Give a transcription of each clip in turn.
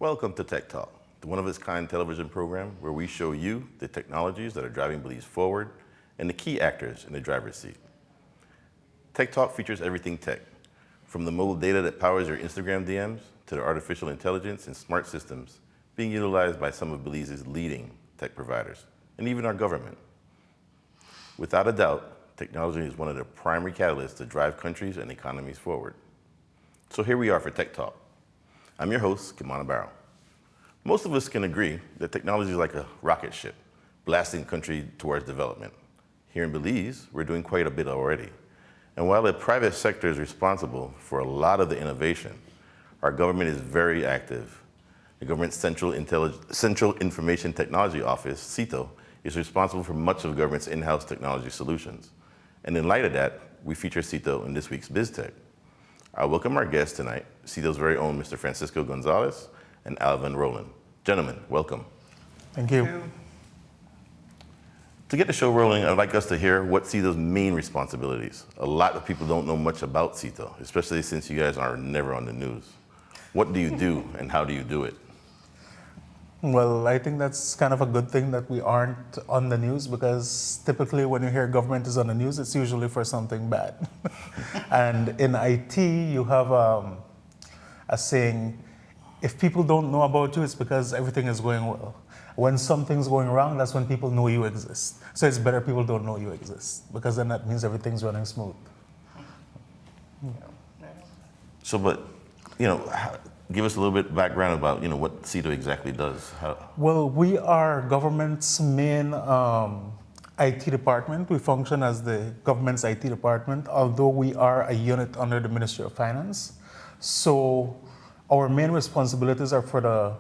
Welcome to Tech Talk, the one-of-its-kind television program where we show you the technologies that are driving beliefs forward and the key actors in the driver's seat. Tech Talk features everything tech, from the mobile data that powers your Instagram DMs to the artificial intelligence and smart systems being utilized by some of Belize's leading tech providers, and even our government. Without a doubt, technology is one of the primary catalysts to drive countries and economies forward. So here we are for Tech Talk. I'm your host, Kimana Barrow. Most of us can agree that technology is like a rocket ship, blasting the country towards development. Here in Belize, we're doing quite a bit already. And while the private sector is responsible for a lot of the innovation, our government is very active. The government's Central Information Technology Office, CITO, is responsible for much of the government's in-house technology solutions. And in light of that, we feature CITO in this week's BizTech. I welcome our guests tonight, CITO's very own Mr. Francisco Gonzalez and Alvin Rowland. Gentlemen, welcome. Thank you. To get the show rolling, I'd like us to hear what CITO's main responsibilities. A lot of people don't know much about CITO, especially since you guys are never on the news. What do you do and how do you do it? Well, I think that's kind of a good thing that we aren't on the news, because typically when you hear government is on the news, it's usually for something bad. And in IT, you have a saying, if people don't know about you, it's because everything is going well. When something's going wrong, that's when people know you exist. So it's better people don't know you exist, because then that means everything's running smooth. Yeah. So, give us a little bit of background about, what CITO exactly does. Well, we are government's main IT department. We function as the government's IT department, although we are a unit under the Ministry of Finance. So our main responsibilities are for the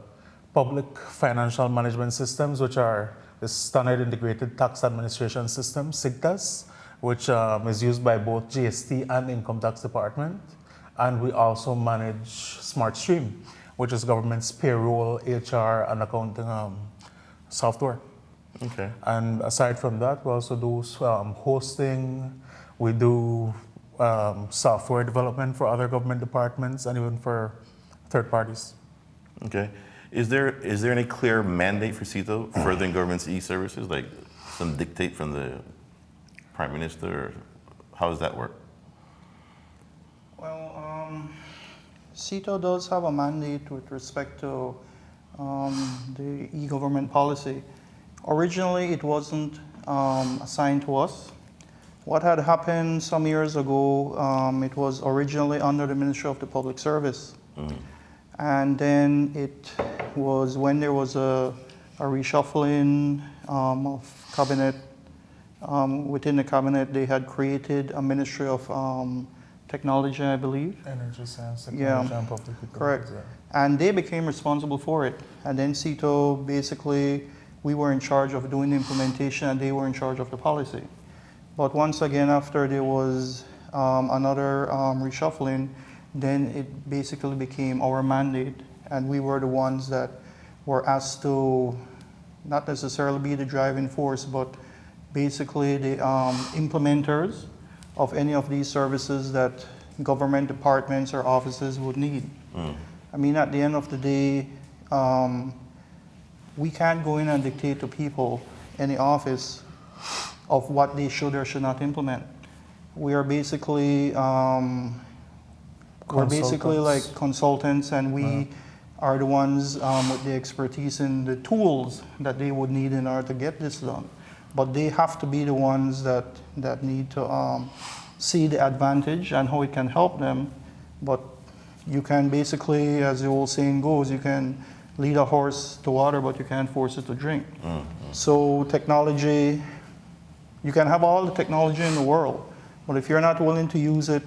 public financial management systems, which are the Standard Integrated Tax Administration System, SIGTAS, which is used by both GST and Income Tax Department. And we also manage SmartStream, which is government's payroll, HR, and accounting software. Okay. And aside from that, we also do hosting. We do software development for other government departments and even for third parties. Okay. Is there any clear mandate for CITO furthering government's e-services, like some dictate from the Prime Minister? Or how does that work? Well, CITO does have a mandate with respect to the e-government policy. Originally, it wasn't assigned to us. What had happened some years ago, it was originally under the Ministry of the Public Service. Mm-hmm. And then it was when there was a reshuffling of cabinet. Within the cabinet, they had created a Ministry of Technology, I believe. Energy, Science, Technology, and Public Utilities. Correct. Yeah. And they became responsible for it. And then CITO, basically, we were in charge of doing the implementation and they were in charge of the policy. But once again, after there was another reshuffling, then it basically became our mandate. And we were the ones that were asked to not necessarily be the driving force, but basically the implementers of any of these services that government departments or offices would need. Mm. I mean, at the end of the day, we can't go in and dictate to people, any office, of what they should or should not implement. We are basically, like consultants, and we are the ones with the expertise and the tools that they would need in order to get this done. But they have to be the ones that need to see the advantage and how it can help them. But you can basically, as the old saying goes, you can lead a horse to water, but you can't force it to drink. Mm-hmm. So technology, you can have all the technology in the world, but if you're not willing to use it,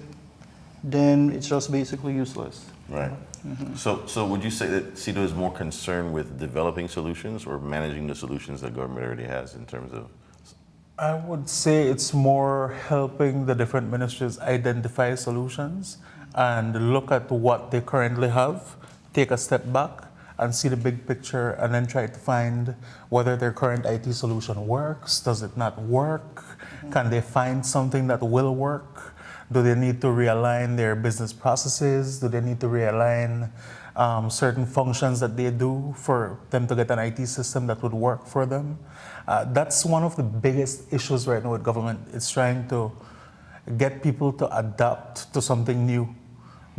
then it's just basically useless. Right. Mm-hmm. So would you say that CITO is more concerned with developing solutions or managing the solutions that government already has in terms of? I would say it's more helping the different ministries identify solutions and look at what they currently have, take a step back and see the big picture, and then try to find whether their current IT solution works, does it not work, can they find something that will work, do they need to realign their business processes, do they need to realign certain functions that they do for them to get an IT system that would work for them. That's one of the biggest issues right now with government. It's trying to get people to adapt to something new.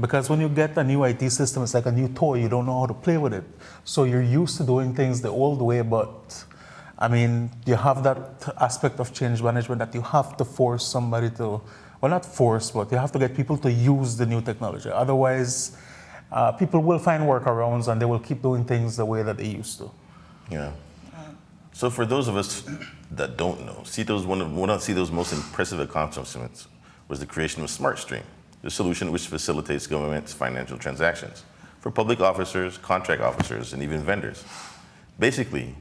Because when you get a new IT system, it's like a new toy. You don't know how to play with it. So you're used to doing things the old way, but I mean, you have that aspect of change management that you have to force somebody to, well, not force, but you have to get people to use the new technology. Otherwise, people will find workarounds and they will keep doing things the way that they used to. Yeah. So for those of us that don't know, CITO's one of CITO's most impressive accomplishments was the creation of SmartStream, the solution which facilitates government's financial transactions for public officers, contract officers, and even vendors. Basically,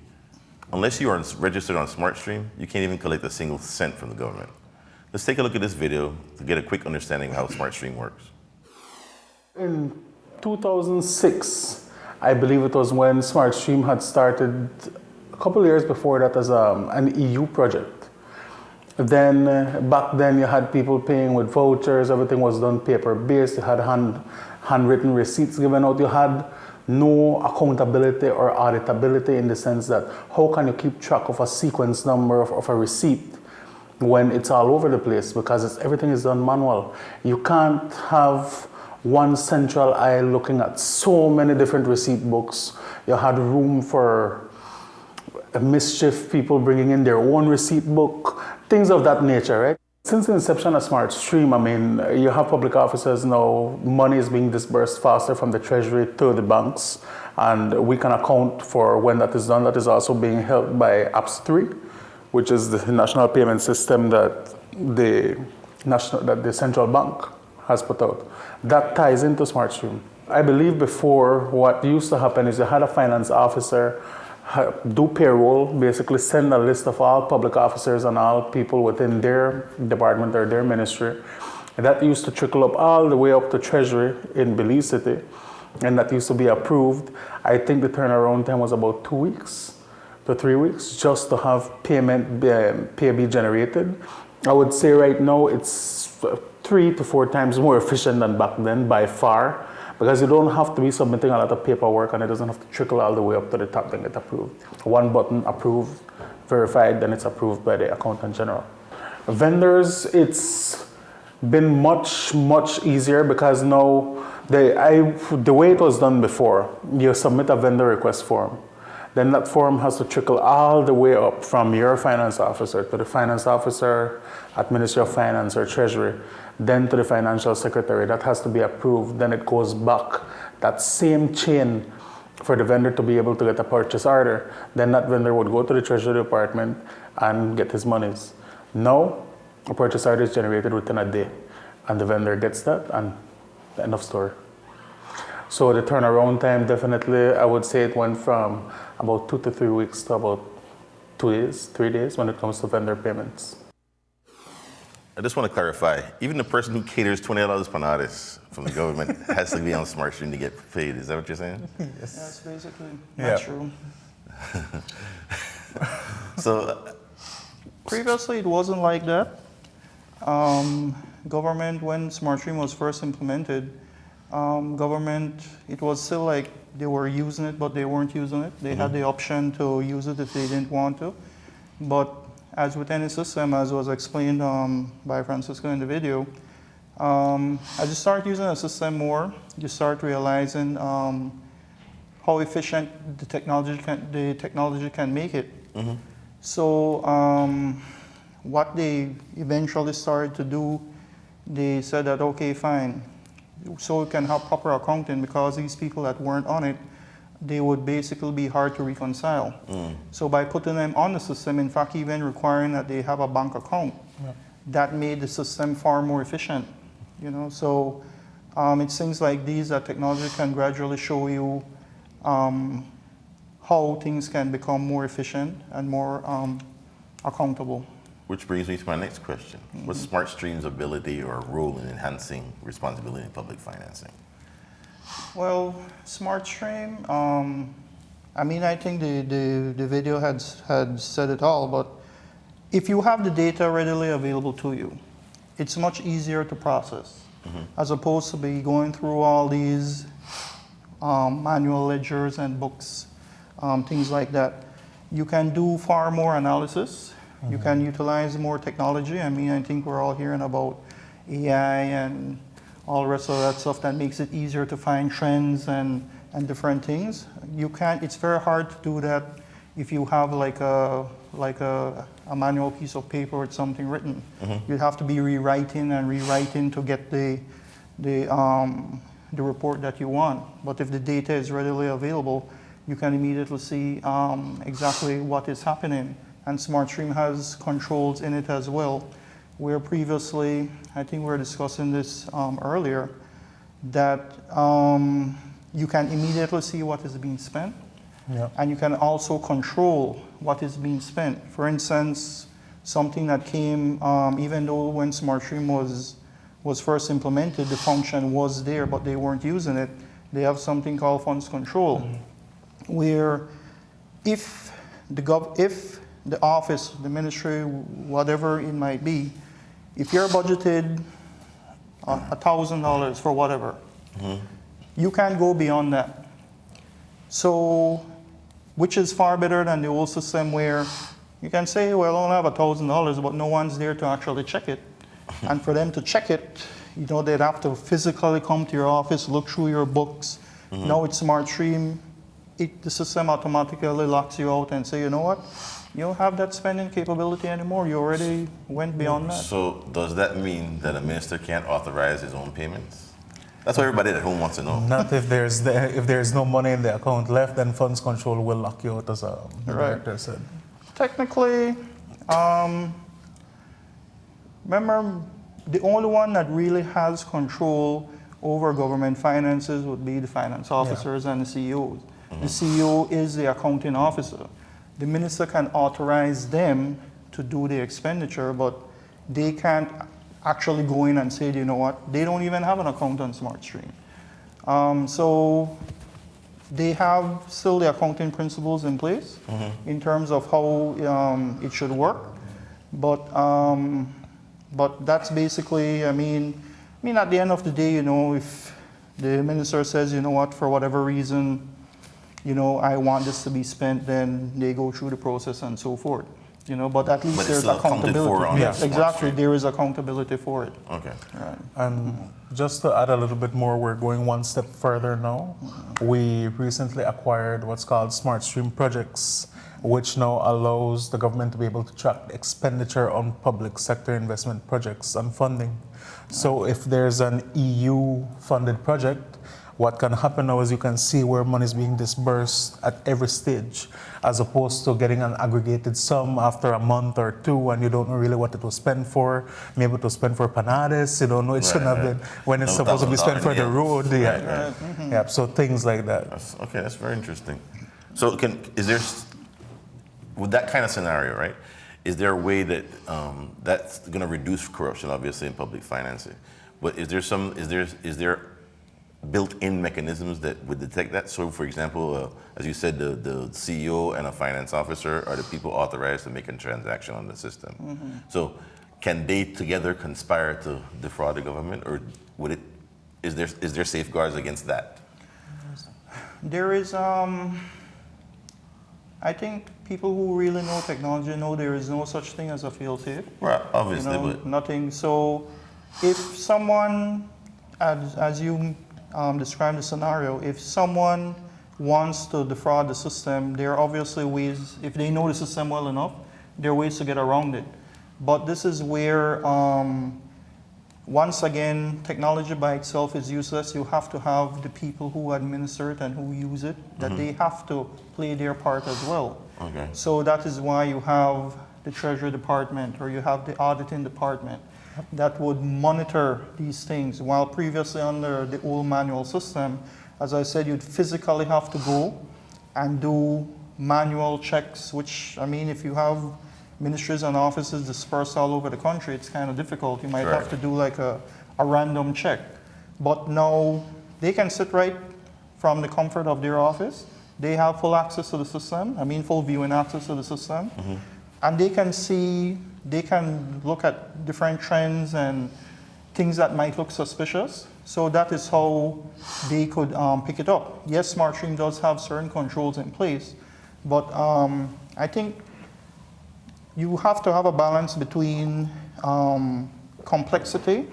unless you are registered on SmartStream, you can't even collect a single cent from the government. Let's take a look at this video to get a quick understanding of how SmartStream works. In 2006, I believe it was when SmartStream had started a couple of years before that as an EU project. Then back then you had people paying with vouchers, everything was done paper-based, you had handwritten receipts given out, you had no accountability or auditability in the sense that how can you keep track of a sequence number of a receipt when it's all over the place because everything is done manual. You can't have one central eye looking at so many different receipt books. You had room for mischief, people bringing in their own receipt book, things of that nature, right? Since the inception of SmartStream, I mean, you have public officers now, money is being disbursed faster from the Treasury to the banks, and we can account for when that is done. That is also being helped by APS3, which is the national payment system that the central bank has put out. That ties into SmartStream. I believe before, what used to happen is you had a finance officer do payroll, basically send a list of all public officers and all people within their department or their ministry. And that used to trickle up all the way up to Treasury in Belize City, and that used to be approved. I think the turnaround time was about 2 weeks to 3 weeks just to have payment pay be generated. I would say right now it's 3 to 4 times more efficient than back then by far, because you don't have to be submitting a lot of paperwork and it doesn't have to trickle all the way up to the top and get approved. One button, approved, verified, then it's approved by the accountant general. Vendors, it's been much, much easier because now the way it was done before, you submit a vendor request form. Then that form has to trickle all the way up from your finance officer to the finance officer at Ministry of Finance or Treasury, then to the financial secretary. That has to be approved. Then it goes back that same chain for the vendor to be able to get a purchase order. Then that vendor would go to the Treasury Department and get his monies. Now, a purchase order is generated within a day, and the vendor gets that, and end of story. So the turnaround time, definitely, I would say it went from about 2 to 3 weeks to about 2 days, 3 days when it comes to vendor payments. I just want to clarify, even the person who caters $20 panadas from the government has to be on SmartStream to get paid. Is that what you're saying? Yes. That's basically not true. So, previously it wasn't like that. Government, when SmartStream was first implemented, government, it was still like they were using it, but they weren't using it. They had the option to use it if they didn't want to. But as with any system, as was explained by Francisco in the video, as you start using a system more, you start realizing how efficient the technology can make it. So what they eventually started to do, they said that, okay, fine, so we can have proper accounting, because these people that weren't on it, they would basically be hard to reconcile. So by putting them on the system, in fact, even requiring that they have a bank account, that made the system far more efficient. You know, so it's things like these that technology can gradually show you how things can become more efficient and more accountable. which brings me to my next question. What's SmartStream's ability or role in enhancing responsibility in public financing? Well, SmartStream, I mean, I think the video had said it all, but if you have the data readily available to you, it's much easier to process, as opposed to be going through all these manual ledgers and books, things like that. You can do far more analysis. You can utilize more technology. I mean, I think we're all hearing about AI and all the rest of that stuff that makes it easier to find trends and different things. You can't, it's very hard to do that if you have like a manual piece of paper with something written. You'd have to be rewriting and rewriting to get the report that you want. But if the data is readily available, you can immediately see exactly what is happening. And SmartStream has controls in it as well, where previously, I think we were discussing this earlier, that you can immediately see what is being spent. Yeah. And you can also control what is being spent. For instance, something that came, even though when SmartStream was first implemented, the function was there, but they weren't using it. They have something called funds control, where if the office, the ministry, whatever it might be, if you're budgeted $1,000 for whatever, you can't go beyond that. So, which is far better than the old system where you can say, well, I only have $1,000, but no one's there to actually check it. And for them to check it, you know, they'd have to physically come to your office, look through your books. Now with SmartStream, the system automatically locks you out and say, you know what, you don't have that spending capability anymore. You already went beyond that. So does that mean that a minister can't authorize his own payments? That's what everybody at home wants to know. Not if there's no money in the account left, then funds control will lock you out, as the director said. Technically, remember, the only one that really has control over government finances would be the finance officers and the CEOs. The CEO is the accounting officer. The minister can authorize them to do the expenditure, but they can't actually go in and say, you know what, they don't even have an account on SmartStream. So they have still the accounting principles in place in terms of how it should work. But that's basically, I mean, at the end of the day, you know, if the minister says, you know what, for whatever reason, you know, I want this to be spent, then they go through the process and so forth. You know, but at least But it's there's still accounted accountability. for on Yes, the exactly. SmartStream. There is accountability for it. Okay. Right. And just to add a little bit more, we're going one step further now. We recently acquired what's called SmartStream projects, which now allows the government to be able to track expenditure on public sector investment projects and funding. So if there's an EU-funded project, what can happen now is you can see where money is being disbursed at every stage, as opposed to getting an aggregated sum after a month or two and you don't know really what it was spent for. Maybe it was spent for panades, you don't know, it shouldn't have been, when it's supposed to be spent for the road. Yeah. Yeah, so things like that. Okay, that's very interesting. So with that kind of scenario, right, is there a way that that's going to reduce corruption, obviously, in public financing? But is there built-in mechanisms that would detect that? So, for example, as you said, the CEO and a finance officer are the people authorized to make a transaction on the system. So, can they together conspire to defraud the government, or is there safeguards against that? There is, I think people who really know technology know there is no such thing as a fail-safe. Right, obviously, You know, but nothing. So, if someone, as you described the scenario, if someone wants to defraud the system, there are obviously ways, if they know the system well enough, there are ways to get around it. But this is where, once again, technology by itself is useless. You have to have the people who administer it and who use it, that they have to play their part as well. okay. So that is why you have the Treasury Department or you have the Auditing Department that would monitor these things. While previously under the old manual system, as I said, you'd physically have to go and do manual checks, which, I mean, if you have ministries and offices dispersed all over the country, it's kind of difficult. You might have to do like a random check. But now they can sit right from the comfort of their office. They have full access to the system, I mean full viewing access to the system. And they can see, they can look at different trends and things that might look suspicious. So that is how they could pick it up. Yes, SmartStream does have certain controls in place, but I think you have to have a balance between complexity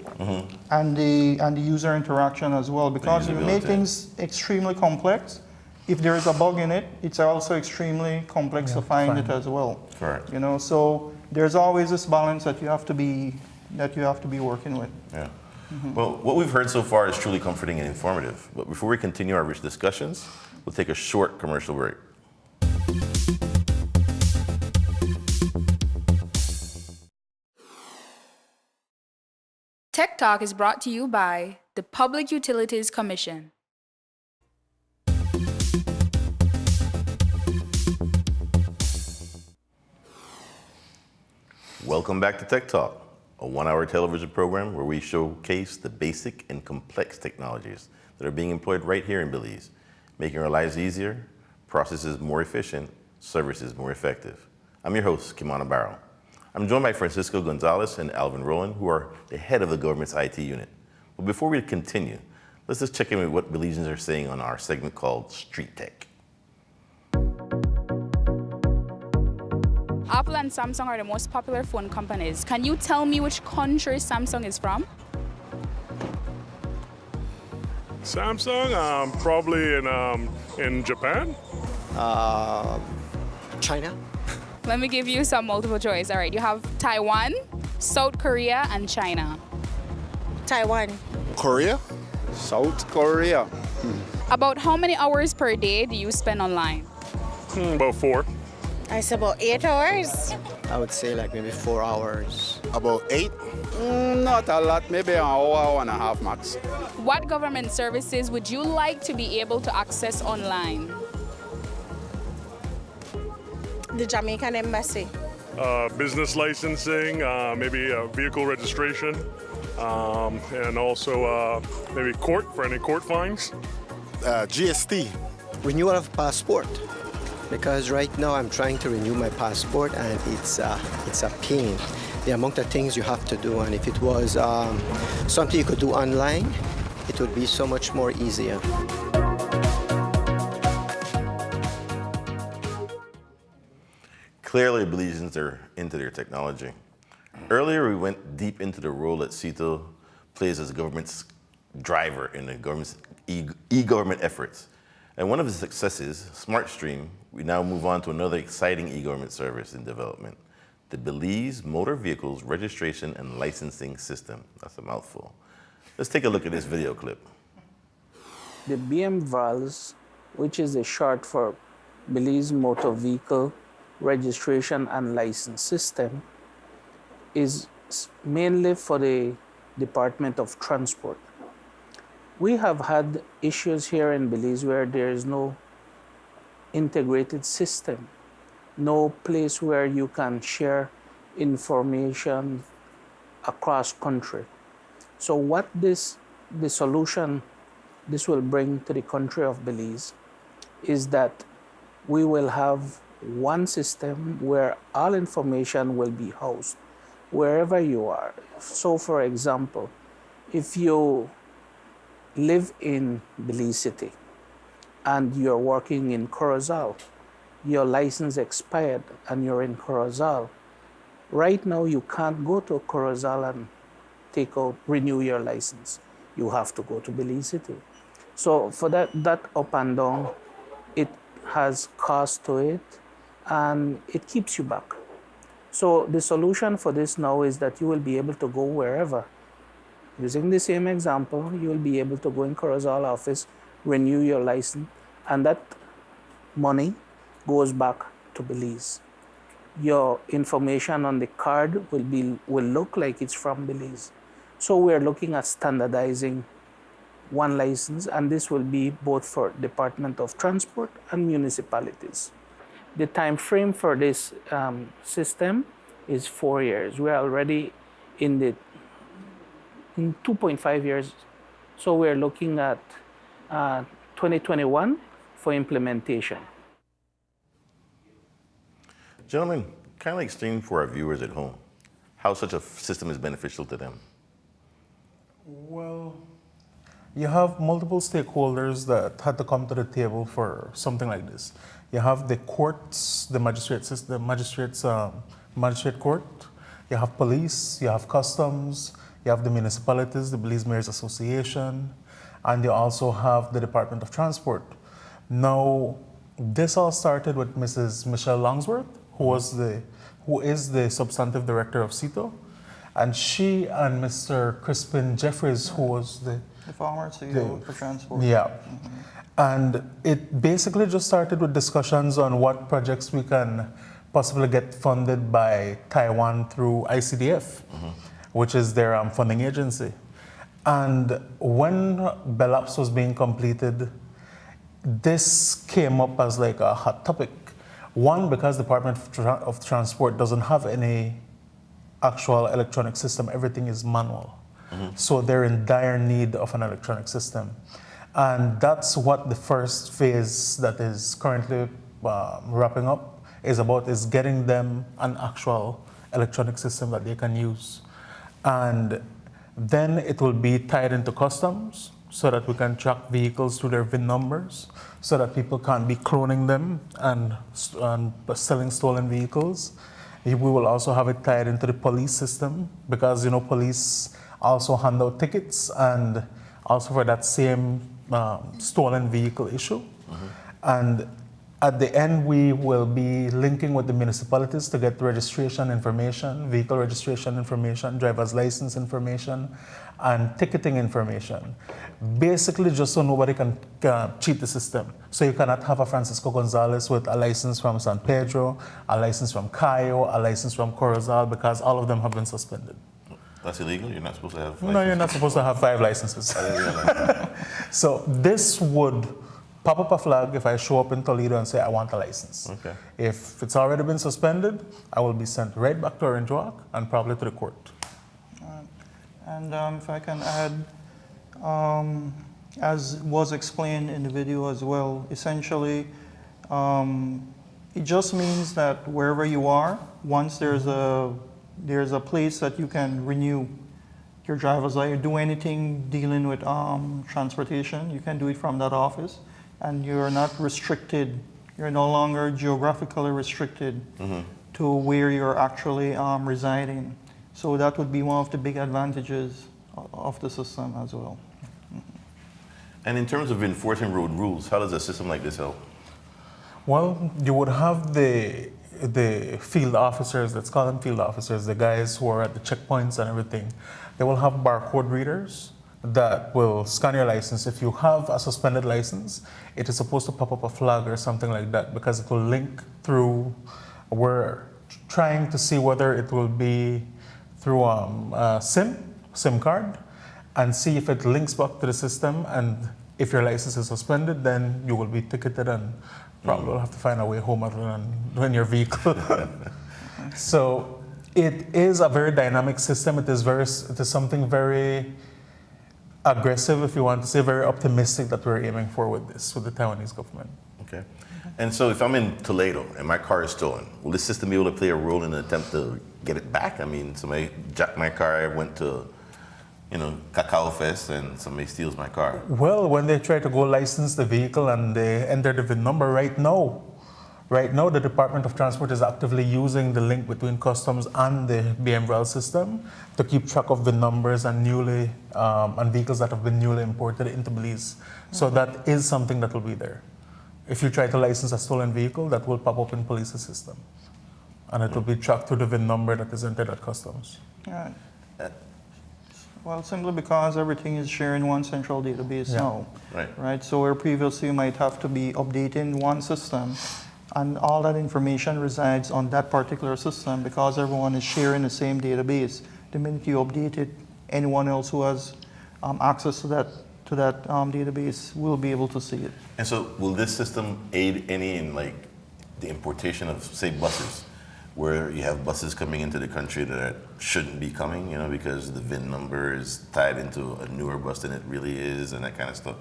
and the user interaction as well, because if you make things extremely complex, if there is a bug in it, it's also extremely complex to find it as well. Correct. You know, so there's always this balance that you have to be working with. Yeah. Well, what we've heard so far is truly comforting and informative. But before we continue our rich discussions, we'll take a short commercial break. Tech Talk is brought to you by the Public Utilities Commission. Welcome back to Tech Talk, a one-hour television program where we showcase the basic and complex technologies that are being employed right here in Belize, making our lives easier, processes more efficient, services more effective. I'm your host, Kimana Barrow. I'm joined by Francisco Gonzalez and Alvin Rowland, who are the head of the government's IT unit. But before we continue, let's just check in with what Belizeans are saying on our segment called Street Tech. Apple and Samsung are the most popular phone companies. Can you tell me which country Samsung is from? Samsung, probably in Japan. China. Let me give you some multiple choice. All right, you have Taiwan, South Korea, and China. Taiwan. Korea? South Korea. About how many hours per day do you spend online? About 4. I said about 8 hours. I would say like maybe 4 hours. About 8? Not a lot, maybe an hour and a half max. What government services would you like to be able to access online? The Jamaican embassy. Business licensing, maybe vehicle registration, and also maybe court for any court fines. GST. Renewal of passport. Because right now I'm trying to renew my passport and it's a pain. The amount of things you have to do, and if it was something you could do online, it would be so much more easier. Clearly, Belizeans are into their technology. Earlier, we went deep into the role that CITO plays as the government's driver in the government's e-government efforts. And one of the successes, SmartStream, we now move on to another exciting e-government service in development, the Belize Motor Vehicles Registration and Licensing System. That's a mouthful. Let's take a look at this video clip. The BMVALS, which is a short for Belize Motor Vehicle Registration and License System, is mainly for the Department of Transport. We have had issues here in Belize where there is no integrated system, no place where you can share information across country. So what the solution this will bring to the country of Belize is that we will have one system where all information will be housed wherever you are. So for example, if you live in Belize City and you're working in Corozal, your license expired and you're in Corozal, right now you can't go to Corozal and renew your license. You have to go to Belize City. So for that up and down, it has cost to it and it keeps you back. So the solution for this now is that you will be able to go wherever. Using the same example, you will be able to go in Corozal office, renew your license, and that money goes back to Belize. Your information on the card will look like it's from Belize. So we're looking at standardizing one license, and this will be both for Department of Transport and municipalities. The time frame for this system is 4 years. We're already in 2.5 years. So we're looking at 2021 for implementation. Gentlemen, kindly explain for our viewers at home how such a system is beneficial to them. Well, you have multiple stakeholders that had to come to the table for something like this. You have the courts, the magistrate system, magistrate court. You have police. You have customs. You have the municipalities, the Belize Mayors Association, and you also have the Department of Transport. Now, this all started with Mrs. Michelle Longsworth, who is the substantive director of CITO, and she and Mr. Crispin Jeffries, who was the former CEO for transport. yeah. And it basically just started with discussions on what projects we can possibly get funded by Taiwan through ICDF, which is their funding agency. And when BELAPS was being completed, this came up as like a hot topic. One, because the Department of Transport doesn't have any actual electronic system, everything is manual. So they're in dire need of an electronic system. And that's what the first phase that is currently wrapping up is about, is getting them an actual electronic system that they can use. And then it will be tied into customs so that we can track vehicles through their VIN numbers so that people can't be cloning them and selling stolen vehicles. We will also have it tied into the police system because, you know, police also hand out tickets and also for that same stolen vehicle issue. And at the end, we will be linking with the municipalities to get registration information, vehicle registration information, driver's license information, and ticketing information. Basically, just so nobody can cheat the system. So you cannot have a Francisco Gonzalez with a license from San Pedro, a license from Cayo, a license from Corozal, because all of them have been suspended. That's illegal? You're not supposed to have licenses? No, you're not supposed to have 5 licenses. I didn't realize that. So this would pop up a flag if I show up in Toledo and say I want a license. Okay. If it's already been suspended, I will be sent right back to Orange Walk and probably to the court. And if I can add, as was explained in the video as well, essentially, it just means that wherever you are, once there's a place that you can renew your driver's license, do anything dealing with transportation, you can do it from that office, and you're not restricted. You're no longer geographically restricted to where you're actually residing. So that would be one of the big advantages of the system as well. And in terms of enforcing road rules, how does a system like this help? Well, you would have the field officers, let's call them field officers, the guys who are at the checkpoints and everything. They will have barcode readers that will scan your license. If you have a suspended license, it is supposed to pop up a flag or something like that because it will link through. We're trying to see whether it will be through a SIM card, and see if it links back to the system. And if your license is suspended, then you will be ticketed and probably will have to find a way home other than in your vehicle. So it is a very dynamic system. It is something very aggressive, if you want to say, very optimistic that we're aiming for with this, with the Taiwanese government. Okay. And so if I'm in Toledo and my car is stolen, will this system be able to play a role in an attempt to get it back? I mean, somebody jacked my car, I went to, Cacao Fest, and somebody steals my car. Well, when they try to go license the vehicle and they enter the VIN number right now, the Department of Transport is actively using the link between customs and the BMVAL system to keep track of VIN numbers and and vehicles that have been newly imported into Belize. So that is something that will be there. If you try to license a stolen vehicle, that will pop up in police's system. And it will be tracked through the VIN number that is entered at customs. Right. Well, simply because everything is shared in one central database now. Right. So where previously you might have to be updating one system, and all that information resides on that particular system because everyone is sharing the same database. The minute you update it, anyone else who has access to that database will be able to see it. And so will this system aid any in like the importation of, say, buses, where you have buses coming into the country that shouldn't be coming, because the VIN number is tied into a newer bus than it really is and that kind of stuff?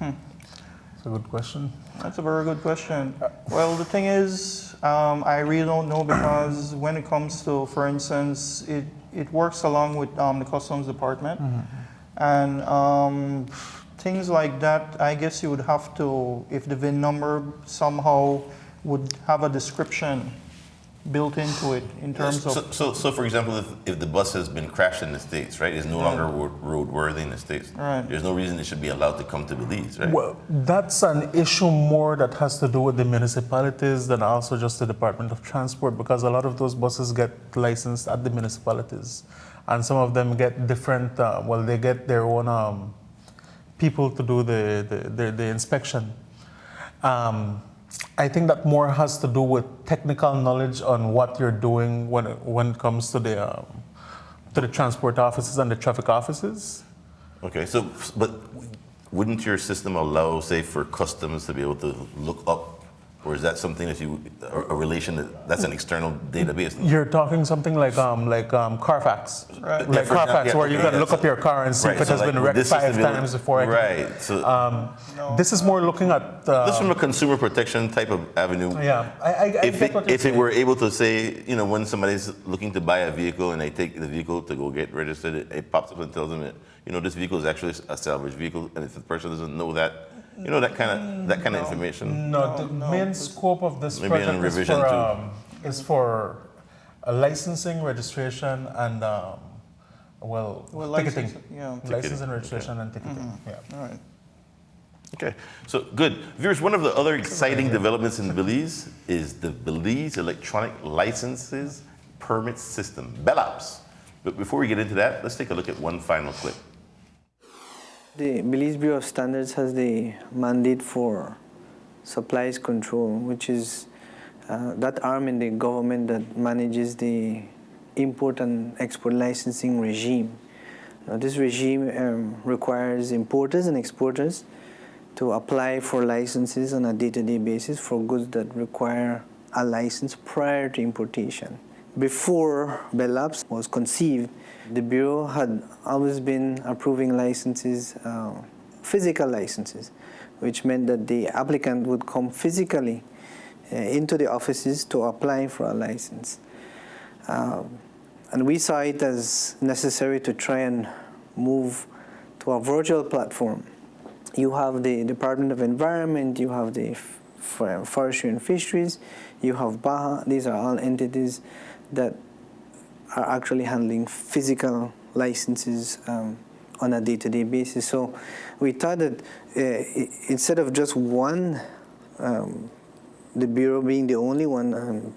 That's a good question. That's a very good question. Well, the thing is, I really don't know because when it comes to, for instance, it works along with the Customs Department. And things like that, I guess you would have to, if the VIN number somehow would have a description built into it in terms of. So for example, if the bus has been crashed in the States, right, is no longer roadworthy in the States, Right. there's no reason it should be allowed to come to Belize, right? Well, that's an issue more that has to do with the municipalities than also just the Department of Transport, because a lot of those buses get licensed at the municipalities, and some of them get different. They get their own people to do the inspection. I think that more has to do with technical knowledge on what you're doing when it comes to the transport offices and the traffic offices. Okay, so, but wouldn't your system allow, say, for customs to be able to look up, or is that something that a relation that's an external database? You're talking something like Carfax, Right. like Carfax, where you can look up your car and see if it has been wrecked 5 times before. Right. So This is more looking at. this from a consumer protection type of avenue. Yeah, I get what you're If it saying. were able to say, when somebody's looking to buy a vehicle and they take the vehicle to go get registered, it pops up and tells them that, this vehicle is actually a salvage vehicle, and if the person doesn't know that, that kind of information. No, the main scope of this Maybe in project revision is for licensing, registration, and ticketing. Licensing, registration, and ticketing. Yeah. All right. Okay, so good. Viewers, one of the other exciting developments in Belize is the Belize Electronic Licenses Permit System, BELAPS. But before we get into that, let's take a look at one final clip. The Belize Bureau of Standards has the mandate for supplies control, which is that arm in the government that manages the import and export licensing regime. Now, this regime requires importers and exporters to apply for licenses on a day-to-day basis for goods that require a license prior to importation. Before BELAPS was conceived, the Bureau had always been approving licenses, physical licenses, which meant that the applicant would come physically into the offices to apply for a license. And we saw it as necessary to try and move to a virtual platform. You have the Department of Environment, you have the Forestry and Fisheries, you have BAHA. These are all entities that are actually handling physical licenses on a day-to-day basis. So we thought that instead of just one, the Bureau being the only one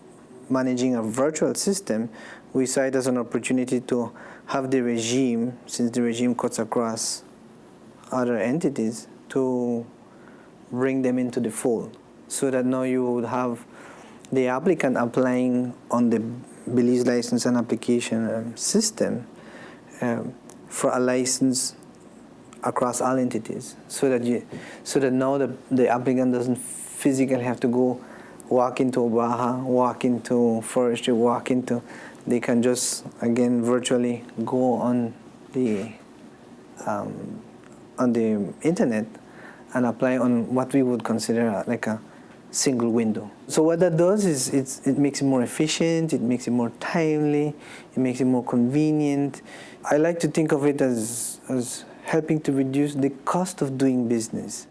managing a virtual system, we saw it as an opportunity to have the regime, since the regime cuts across other entities, to bring them into the fold, so that now you would have the applicant applying on the Belize license and application system for a license across all entities, so that now the applicant doesn't physically have to go walk into BAHA, walk into Forestry, they can just again virtually go on the internet and apply on what we would consider like a single window. So what that does is it makes it more efficient, it makes it more timely, it makes it more convenient. I like to think of it as helping to reduce the cost of doing business.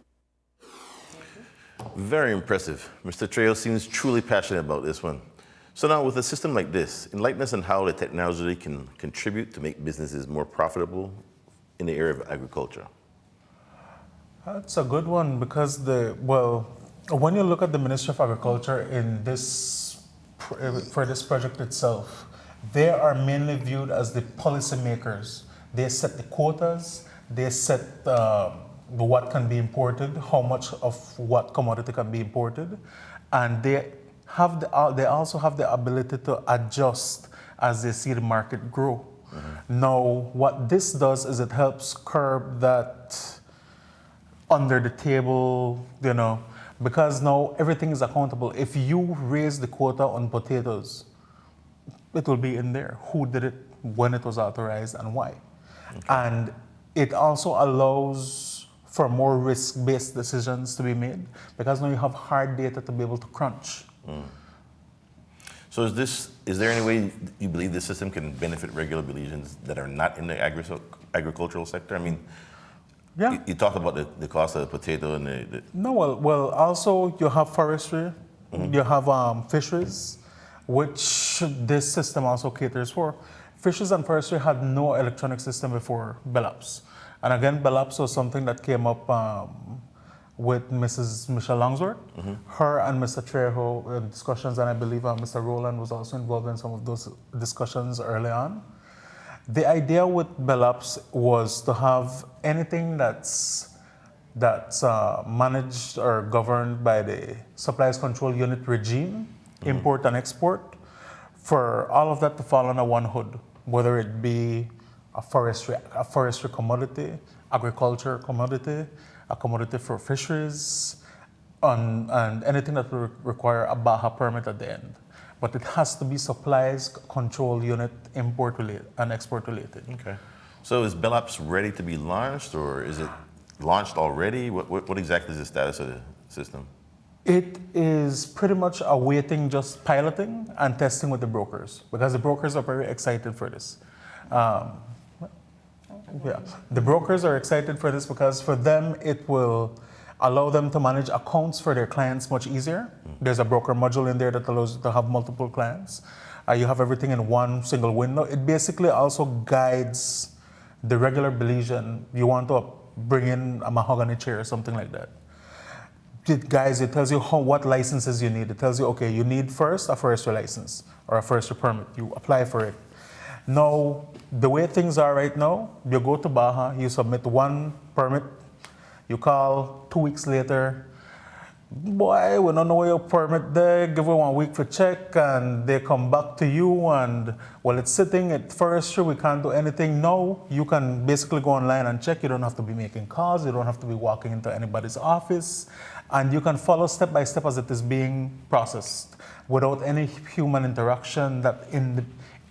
Very impressive. Mr. Trejo seems truly passionate about this one. So now with a system like this, enlighten us on how the technology can contribute to make businesses more profitable in the area of agriculture. That's a good one, because when you look at the Ministry of Agriculture in for this project itself, they are mainly viewed as the policymakers. They set the quotas, they set what can be imported, how much of what commodity can be imported, and they also have the ability to adjust as they see the market grow. Mm-hmm. Now, what this does is it helps curb that under the table, because now everything is accountable. If you raise the quota on potatoes, it will be in there. Who did it, when it was authorized, and why. Okay. And it also allows for more risk-based decisions to be made, because now you have hard data to be able to crunch. So is there any way you believe this system can benefit regular Belizeans that are not in the agricultural sector? I mean, Yeah. you talked about the cost of the potato and No, well, also you have forestry, you have fisheries, which this system also caters for. Fisheries and forestry had no electronic system before BELAPS. And again, BELAPS was something that came up with Mrs. Michelle Longsworth. Her and Mr. Trejo in discussions, and I believe Mr. Rowland was also involved in some of those discussions early on. The idea with BELAPS was to have anything that's managed or governed by the Supplies Control Unit regime, import and export, for all of that to fall under one hood, whether it be a forestry commodity, agriculture commodity, a commodity for fisheries, and anything that will require a BAHA permit at the end. But it has to be Supplies Control Unit import related and export related. Okay. So is BELAPS ready to be launched, or is it launched already? What exactly is the status of the system? It is pretty much awaiting just piloting and testing with the brokers, because the brokers are very excited for this. Yeah, the brokers are excited for this because for them it will allow them to manage accounts for their clients much easier. There's a broker module in there that allows you to have multiple clients. You have everything in one single window. It basically also guides the regular Belizean. You want to bring in a mahogany chair or something like that. It tells you what licenses you need. It tells you, okay, you need first a forestry license or a forestry permit. You apply for it. Now, the way things are right now, you go to BAHA, you submit one permit, you call 2 weeks later, boy, we don't know where your permit there, give it 1 week for check, and they come back to you and, well, it's sitting at forestry, we can't do anything. No, you can basically go online and check. You don't have to be making calls, you don't have to be walking into anybody's office, and you can follow step by step as it is being processed without any human interaction. That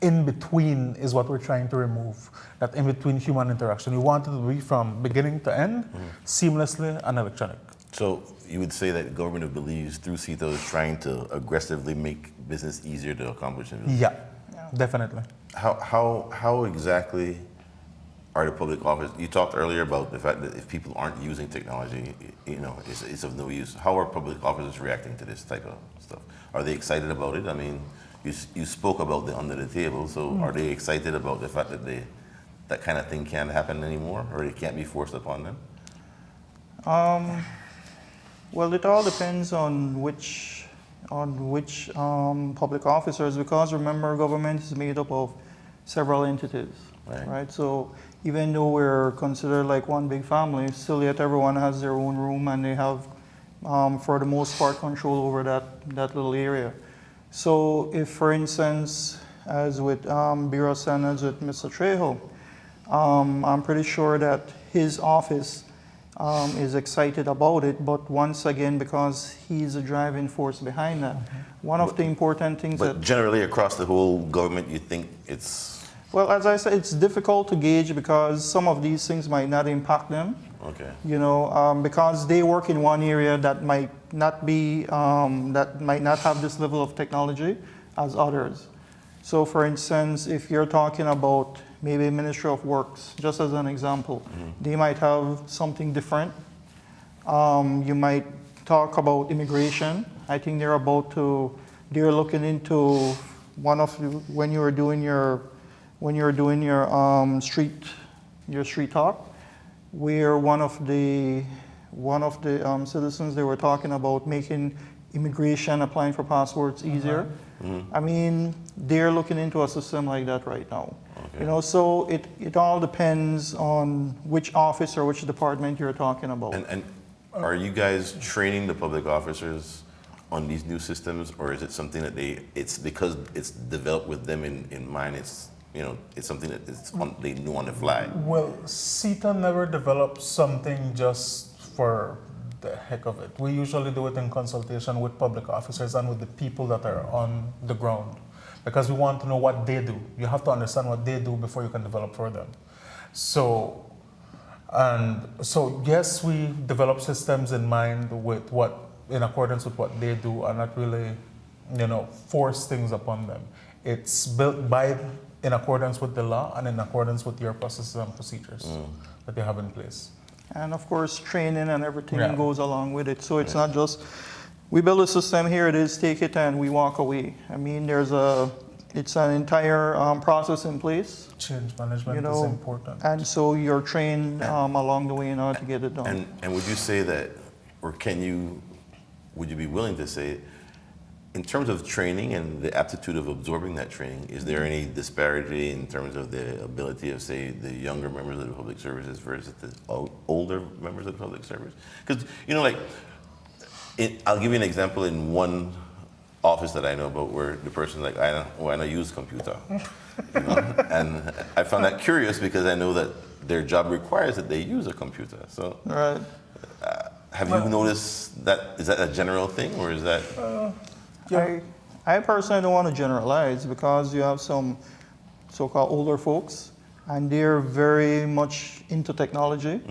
in between is what we're trying to remove, that in between human interaction. We want it to be from beginning to end, seamlessly and electronic. So you would say that the government of Belize, through CITO, is trying to aggressively make business easier to accomplish in Belize? Yeah, definitely. How exactly are the public office? You talked earlier about the fact that if people aren't using technology, it's of no use. How are public officers reacting to this type of stuff? Are they excited about it? I mean, you spoke about the under the table, so are they excited about the fact that that kind of thing can't happen anymore, or it can't be forced upon them? Well, it all depends on which public officers, because remember, government is made up of several entities, right? So even though we're considered like one big family, still yet everyone has their own room, and they have, for the most part, control over that little area. So if, for instance, as with Bureau Standards with Mr. Trejo, I'm pretty sure that his office is excited about it, but once again, because he's a driving force behind that. One of the important things But generally across the whole government, you think it's... Well, as I said, it's difficult to gauge because some of these things might not impact them. Okay. Because they work in one area that might not be, that might not have this level of technology as others. So for instance, if you're talking about maybe Ministry of Works, just as an example, they might have something different. You might talk about immigration. I think they're looking into when you're doing your street talk, where one of the citizens, they were talking about making immigration, applying for passports easier. I mean, they're looking into a system like that right now. Okay. So it all depends on which office or which department you're talking about. And are you guys training the public officers on these new systems, or is it something that it's because it's developed with them in mind, it's something that they knew on the fly? Well, CITO never developed something just for the heck of it. We usually do it in consultation with public officers and with the people that are on the ground, because we want to know what they do. You have to understand what they do before you can develop for them. So yes, we develop systems in mind in accordance with what they do, and not really force things upon them. It's built in accordance with the law and in accordance with your processes and procedures that you have in place. And of course, training and everything Yeah. goes along with it. So it's not just, we build a system, here it is, take it, and we walk away. I mean, it's an entire process in place. Change management is important. And so you're trained along the way in order to get it done. And would you say that, or would you be willing to say, in terms of training and the aptitude of absorbing that training, is there any disparity in terms of the ability of, say, the younger members of the public services versus the older members of the public service? Because, I'll give you an example in one office that I know about where the person's like, I don't use computer. And I found that curious because I know that their job requires that they use a computer. So, Right. have you noticed that? Is that a general thing, or is that? I personally don't want to generalize because you have some so-called older folks and they're very much into technology.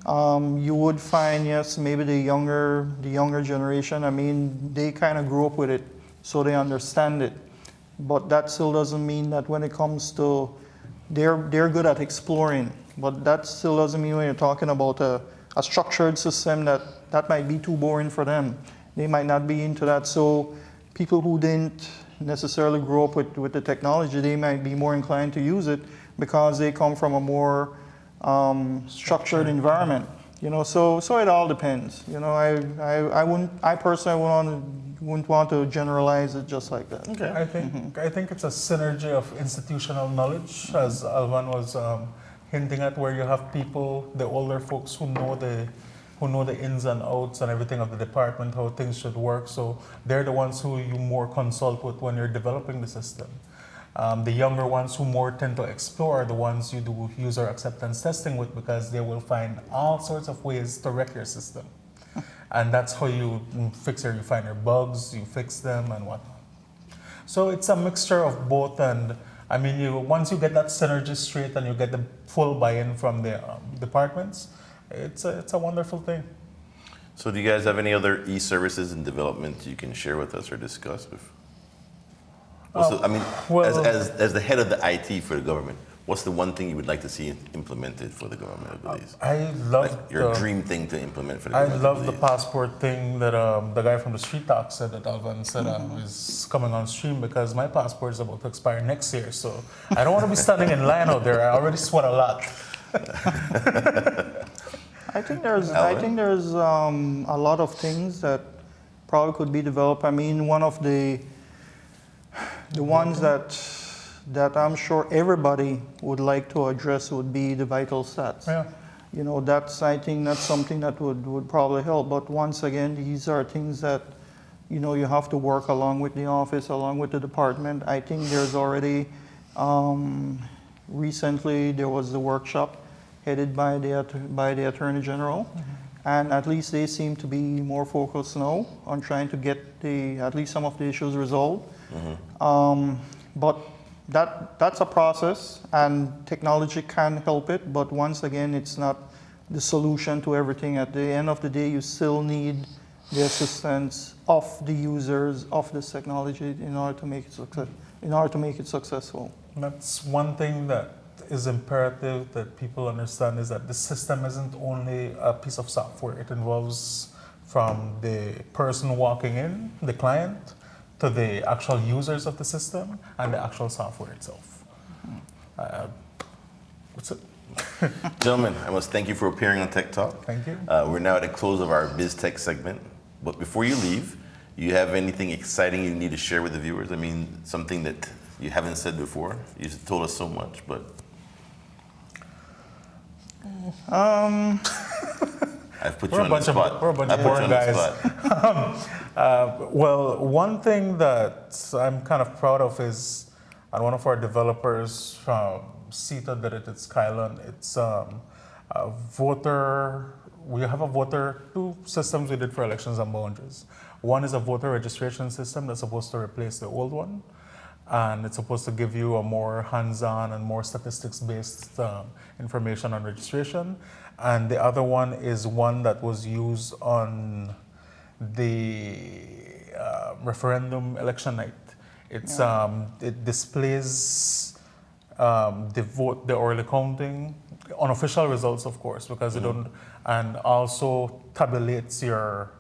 You would find, yes, maybe the younger generation, I mean, they kind of grew up with it, so they understand it. But that still doesn't mean that when it comes to, they're good at exploring, but that still doesn't mean when you're talking about a structured system that might be too boring for them. They might not be into that. So people who didn't necessarily grow up with the technology, they might be more inclined to use it because they come from a more structured environment. So it all depends. I personally wouldn't want to generalize it just like that. Okay. I think it's a synergy of institutional knowledge, as Alvan was hinting at, where you have people, the older folks who know the ins and outs and everything of the department, how things should work. So they're the ones who you more consult with when you're developing the system. The younger ones who more tend to explore are the ones you do user acceptance testing with, because they will find all sorts of ways to wreck your system. And that's how you find your bugs, you fix them and whatnot. So it's a mixture of both, and I mean, once you get that synergy straight and you get the full buy-in from the departments, it's a wonderful thing. So do you guys have any other e-services in development you can share with us or discuss? As the head of the IT for the government, what's the one thing you would like to see implemented for the government of Belize? I love your dream thing to implement for the government. I love the passport thing that the guy from the Street Talk said, that Alvan said is coming on stream, because my passport is about to expire next year. So I don't want to be standing in line out there. I already sweat a lot. I think there's a lot of things that probably could be developed. I mean, one of the ones that I'm sure everybody would like to address would be the vital stats. Yeah. I think that's something that would probably help. But once again, these are things that you have to work along with the office, along with the department. I think there's already recently there was the workshop headed by the Attorney General, and at least they seem to be more focused now on trying to get at least some of the issues resolved. But that's a process, and technology can help it, but once again, it's not the solution to everything. At the end of the day, you still need the assistance of the users of this technology in order to make it successful. That's one thing that is imperative that people understand, is that the system isn't only a piece of software. It involves from the person walking in, the client, to the actual users of the system and the actual software itself. That's it. Gentlemen, I must thank you for appearing on Tech Talk. Thank you. We're now at the close of our BizTech segment. But before you leave, you have anything exciting you need to share with the viewers? I mean, something that you haven't said before? You've told us so much, but... I've put you on the spot. We're a bunch of boring guys. Well, one thing that I'm kind of proud of is, and one of our developers from CITO did it at Skyline. It's a voter. We have two systems we did for elections and boundaries. One is a voter registration system that's supposed to replace the old one, and it's supposed to give you a more hands-on and more statistics-based information on registration. And the other one is one that was used on the referendum election night. It's it displays the vote, the early counting, unofficial results, of course, because they don't, and also tabulates your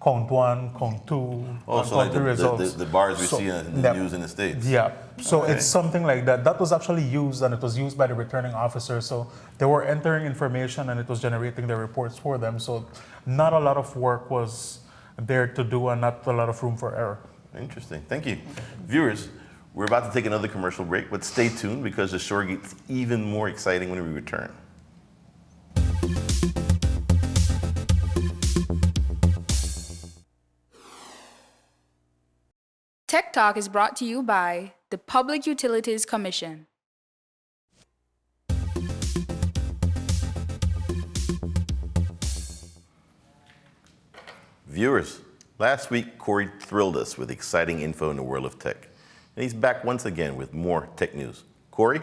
count one, count two, Also, count like three results. the bars we So, see in the news in the States. Yeah, so Okay. it's something like that. That was actually used, and it was used by the returning officer. So they were entering information, and it was generating the reports for them. So not a lot of work was there to do, and not a lot of room for error. Interesting. Thank you. Viewers, we're about to take another commercial break, but stay tuned because the show gets even more exciting when we return. Tech Talk is brought to you by the Public Utilities Commission. Viewers, last week Corey thrilled us with exciting info in the world of tech. And he's back once again with more tech news. Corey?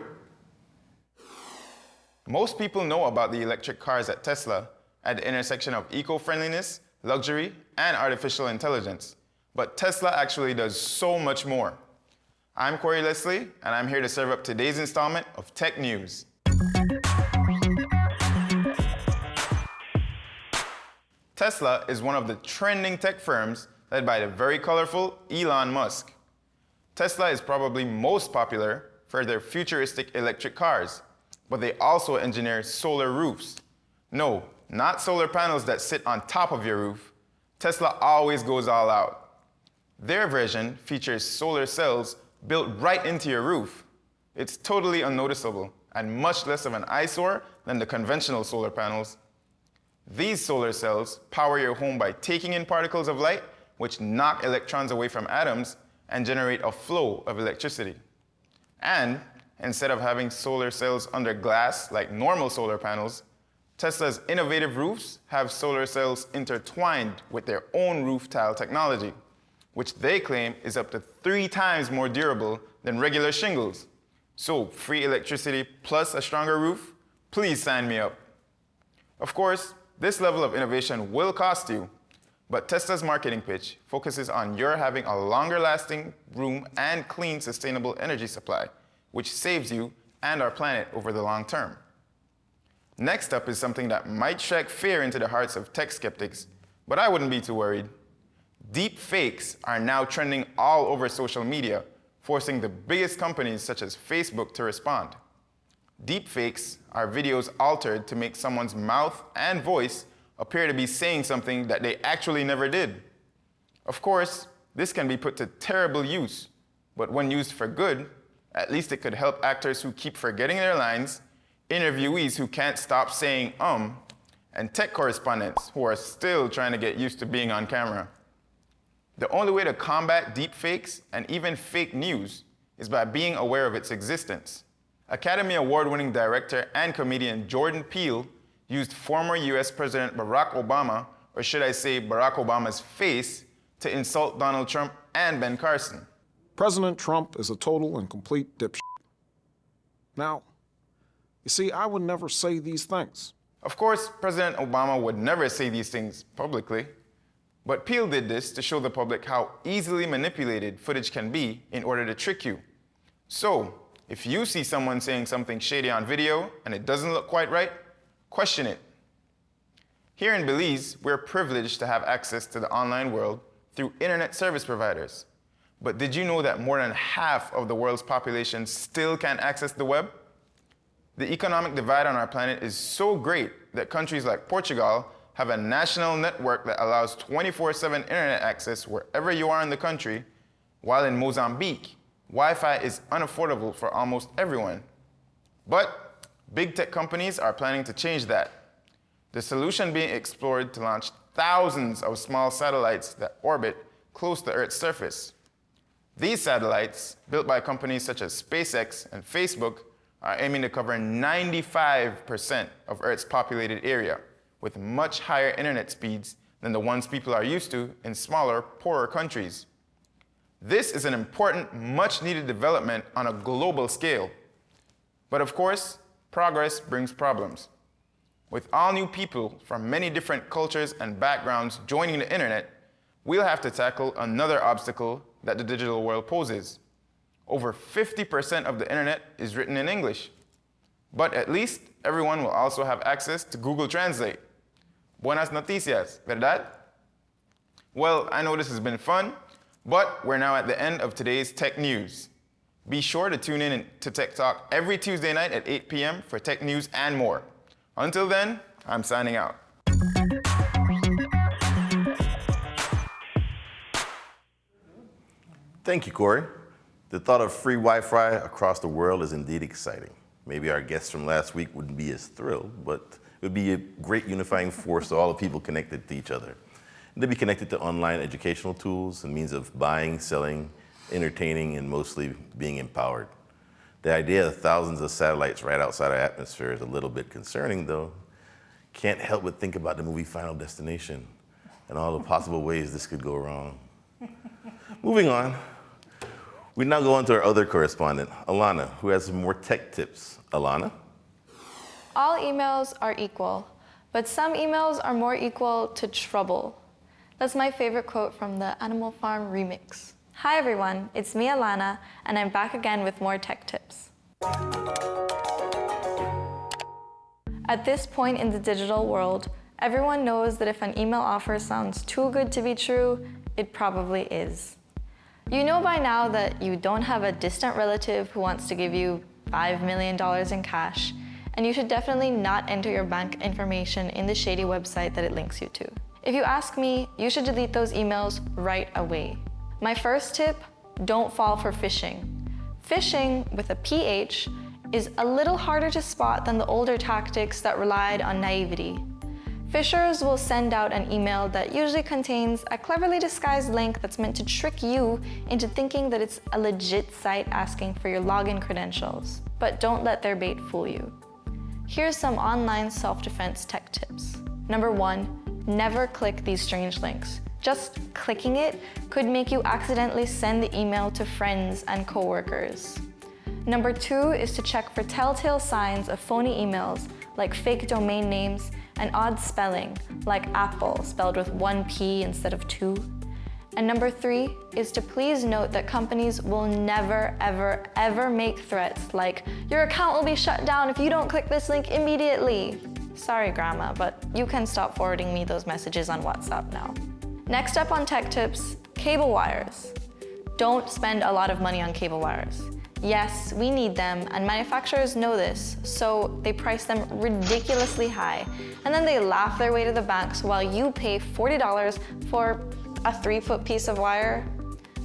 Most people know about the electric cars at Tesla at the intersection of eco-friendliness, luxury, and artificial intelligence. But Tesla actually does so much more. I'm Corey Leslie, and I'm here to serve up today's installment of Tech News. Tesla is one of the trending tech firms led by the very colorful Elon Musk. Tesla is probably most popular for their futuristic electric cars, but they also engineer solar roofs. No, not solar panels that sit on top of your roof. Tesla always goes all out. Their version features solar cells built right into your roof. It's totally unnoticeable and much less of an eyesore than the conventional solar panels. These solar cells power your home by taking in particles of light, which knock electrons away from atoms and generate a flow of electricity. And instead of having solar cells under glass like normal solar panels, Tesla's innovative roofs have solar cells intertwined with their own roof tile technology, which they claim is up to 3 times more durable than regular shingles. So, free electricity plus a stronger roof? Please sign me up. Of course, this level of innovation will cost you, but Tesla's marketing pitch focuses on your having a longer lasting room and clean, sustainable energy supply, which saves you and our planet over the long term. Next up is something that might strike fear into the hearts of tech skeptics, but I wouldn't be too worried. Deep fakes are now trending all over social media, forcing the biggest companies such as Facebook to respond. Deep fakes are videos altered to make someone's mouth and voice appear to be saying something that they actually never did. Of course, this can be put to terrible use, but when used for good, at least it could help actors who keep forgetting their lines, interviewees who can't stop saying and tech correspondents who are still trying to get used to being on camera. The only way to combat deepfakes and even fake news is by being aware of its existence. Academy Award-winning director and comedian Jordan Peele used former US President Barack Obama, or should I say Barack Obama's face, to insult Donald Trump and Ben Carson. President Trump is a total and complete dipshit. Now, you see, I would never say these things. Of course, President Obama would never say these things publicly, but Peele did this to show the public how easily manipulated footage can be in order to trick you. So, if you see someone saying something shady on video and it doesn't look quite right, question it. Here in Belize, we're privileged to have access to the online world through internet service providers. But did you know that more than half of the world's population still can't access the web? The economic divide on our planet is so great that countries like Portugal have a national network that allows 24/7 internet access wherever you are in the country, while in Mozambique, Wi-Fi is unaffordable for almost everyone. But big tech companies are planning to change that. The solution being explored to launch thousands of small satellites that orbit close to Earth's surface. These satellites, built by companies such as SpaceX and Facebook, are aiming to cover 95% of Earth's populated area, with much higher internet speeds than the ones people are used to in smaller, poorer countries. This is an important, much-needed development on a global scale. But of course, progress brings problems. With all new people from many different cultures and backgrounds joining the internet, we'll have to tackle another obstacle that the digital world poses. Over 50% of the internet is written in English. But at least everyone will also have access to Google Translate. Buenas noticias, ¿verdad? Well, I know this has been fun, but we're now at the end of today's tech news. Be sure to tune in to Tech Talk every Tuesday night at 8 p.m. for tech news and more. Until then, I'm signing out. Thank you, Corey. The thought of free Wi-Fi across the world is indeed exciting. Maybe our guests from last week wouldn't be as thrilled, but it would be a great unifying force to all the people connected to each other. And they'd be connected to online educational tools and means of buying, selling, entertaining, and mostly being empowered. The idea of thousands of satellites right outside our atmosphere is a little bit concerning, though. Can't help but think about the movie Final Destination and all the possible ways this could go wrong. Moving on, we now go on to our other correspondent, Alana, who has some more tech tips. Alana? All emails are equal, but some emails are more equal to trouble. That's my favorite quote from the Animal Farm remix. Hi everyone, it's me, Alana, and I'm back again with more tech tips. At this point in the digital world, everyone knows that if an email offer sounds too good to be true, it probably is. You know by now that you don't have a distant relative who wants to give you $5 million in cash, and you should definitely not enter your bank information in the shady website that it links you to. If you ask me, you should delete those emails right away. My first tip, don't fall for phishing. Phishing, with a PH, is a little harder to spot than the older tactics that relied on naivety. Phishers will send out an email that usually contains a cleverly disguised link that's meant to trick you into thinking that it's a legit site asking for your login credentials. But don't let their bait fool you. Here's some online self-defense tech tips. Number 1, never click these strange links. Just clicking it could make you accidentally send the email to friends and coworkers. Number 2 is to check for telltale signs of phony emails like fake domain names and odd spelling like Apple spelled with 1 P instead of 2. And number 3 is to please note that companies will never, ever, ever make threats like, your account will be shut down if you don't click this link immediately. Sorry, Grandma, but you can stop forwarding me those messages on WhatsApp now. Next up on tech tips, cable wires. Don't spend a lot of money on cable wires. Yes, we need them, and manufacturers know this, so they price them ridiculously high, and then they laugh their way to the bank while you pay $40 for a 3-foot piece of wire.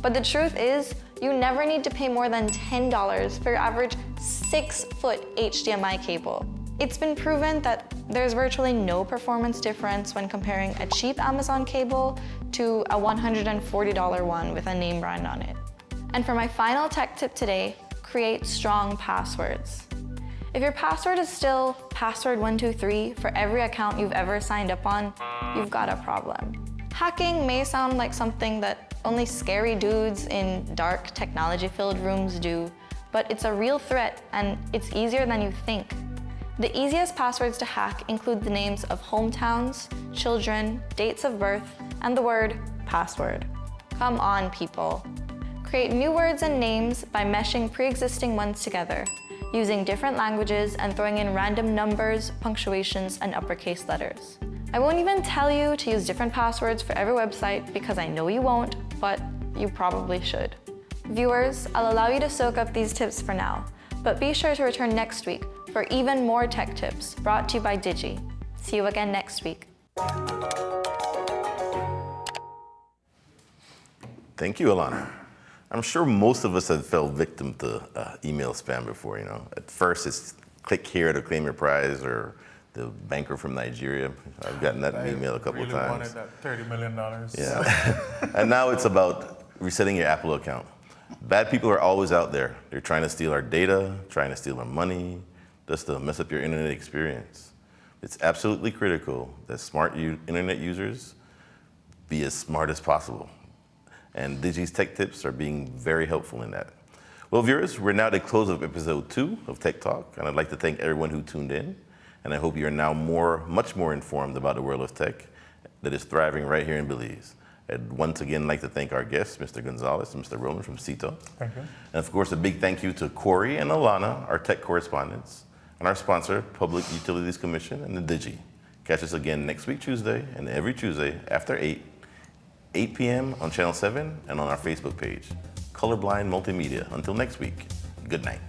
But the truth is, you never need to pay more than $10 for your average 6-foot HDMI cable. It's been proven that there's virtually no performance difference when comparing a cheap Amazon cable to a $140 one with a name brand on it. And for my final tech tip today, create strong passwords. If your password is still password123 for every account you've ever signed up on, you've got a problem. Hacking may sound like something that only scary dudes in dark, technology-filled rooms do, but it's a real threat and it's easier than you think. The easiest passwords to hack include the names of hometowns, children, dates of birth, and the word password. Come on, people. Create new words and names by meshing pre-existing ones together, using different languages and throwing in random numbers, punctuations, and uppercase letters. I won't even tell you to use different passwords for every website because I know you won't, but you probably should. Viewers, I'll allow you to soak up these tips for now, but be sure to return next week for even more tech tips brought to you by Digi. See you again next week. Thank you, Alana. I'm sure most of us have fell victim to email spam before, you know. At first, it's click here to claim your prize, or the banker from Nigeria. I've gotten that email a couple of times. Wanted that $30 million. Yeah. And now it's about resetting your Apple account. Bad people are always out there. They're trying to steal our data, trying to steal our money, just to mess up your internet experience. It's absolutely critical that smart internet users be as smart as possible. And Digi's tech tips are being very helpful in that. Well, viewers, we're now at the close of episode 2 of Tech Talk, and I'd like to thank everyone who tuned in. And I hope you're now much more informed about the world of tech that is thriving right here in Belize. I'd once again like to thank our guests, Mr. Gonzalez and Mr. Roland from CITO. Thank you. And of course, a big thank you to Corey and Alana, our tech correspondents, and our sponsor, Public Utilities Commission and the Digi. Catch us again next week, Tuesday, and every Tuesday after 8 p.m. on Channel 7 and on our Facebook page. Colorblind Multimedia. Until next week, good night.